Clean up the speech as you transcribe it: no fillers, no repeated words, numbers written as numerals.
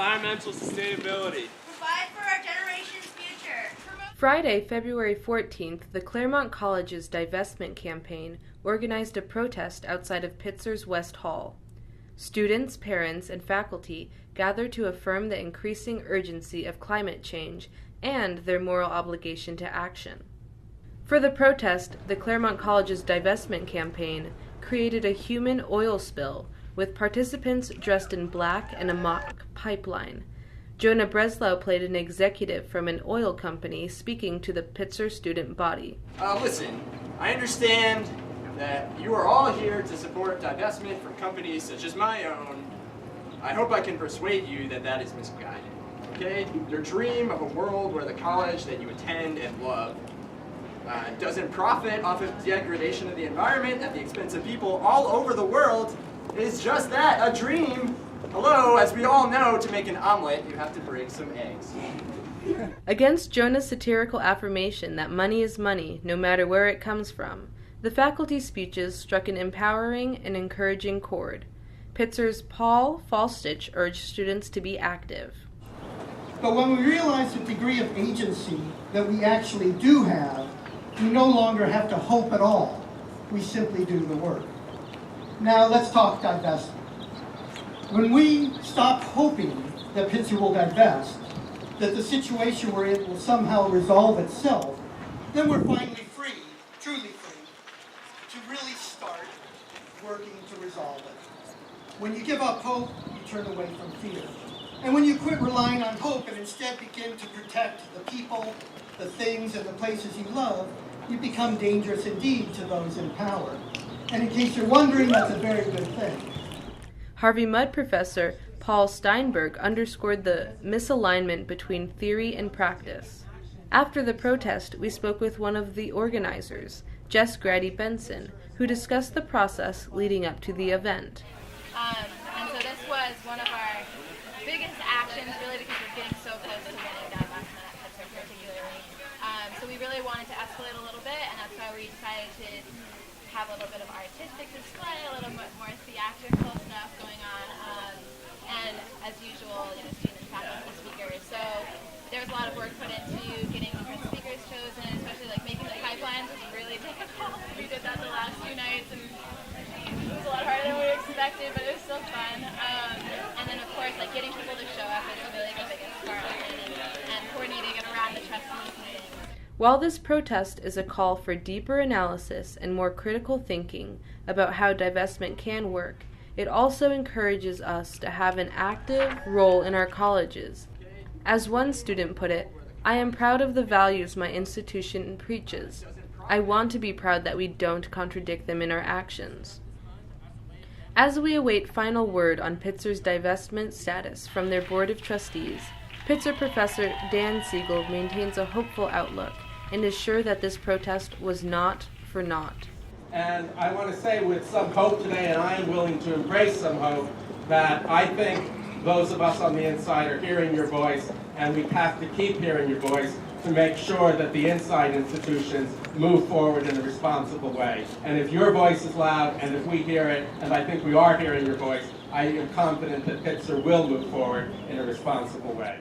environmental sustainability. Provide for our generation's future. Friday, February 14th, the Claremont College's Divestment Campaign organized a protest outside of Pitzer's West Hall. Students, parents, and faculty gathered to affirm the increasing urgency of climate change and their moral obligation to action. For the protest, the Claremont College's Divestment Campaign created a human oil spill with participants dressed in black and a mock pipeline. Jonah Breslau played an executive from an oil company speaking to the Pitzer student body. Listen, I understand that you are all here to support divestment from companies such as my own. I hope I can persuade you that that is misguided, okay? Your dream of a world where the college that you attend and love doesn't profit off of degradation of the environment at the expense of people all over the world is just that, a dream. Hello, as we all know, to make an omelet, you have to bring some eggs. Against Jonah's satirical affirmation that money is money, no matter where it comes from, the faculty speeches struck an empowering and encouraging chord. Pitzer's Paul Falstich urged students to be active. But when we realize the degree of agency that we actually do have, we no longer have to hope at all. We simply do the work. Now let's talk divestment. When we stop hoping that Pitzer will divest, that the situation we're in will somehow resolve itself, then we're finally free, truly free, to really start working to resolve it. When you give up hope, you turn away from fear. And when you quit relying on hope and instead begin to protect the people, the things, and the places you love, you become dangerous indeed to those in power. And in case you're wondering, that's a very good thing. Harvey Mudd professor Paul Steinberg underscored the misalignment between theory and practice. After the protest, we spoke with one of the organizers, Jess Grady Benson, who discussed the process leading up to the event. And so this was one of our biggest actions, really, because we're getting so close to winning divestment at Pitzer particularly. So we really wanted to escalate a little bit, and that's why we decided to have a little bit of artistic display, a little bit more theatrical stuff going on, and as usual, students, faculty, speakers. So there was a lot of work put into getting different speakers chosen, especially making the pipelines was really difficult. We did that the last few nights, and it was a lot harder than we expected, but it was still fun. And then of course, getting people to show up is really the biggest part of it, and coordinating it around the trustees meeting. While this protest is a call for deeper analysis and more critical thinking about how divestment can work, it also encourages us to have an active role in our colleges. As one student put it, "I am proud of the values my institution preaches. I want to be proud that we don't contradict them in our actions." As we await final word on Pitzer's divestment status from their Board of Trustees, Pitzer professor Dan Siegel maintains a hopeful outlook and is sure that this protest was not for naught. And I want to say with some hope today, and I am willing to embrace some hope, that I think those of us on the inside are hearing your voice, and we have to keep hearing your voice to make sure that the inside institutions move forward in a responsible way. And if your voice is loud, and if we hear it, and I think we are hearing your voice, I am confident that Pitzer will move forward in a responsible way.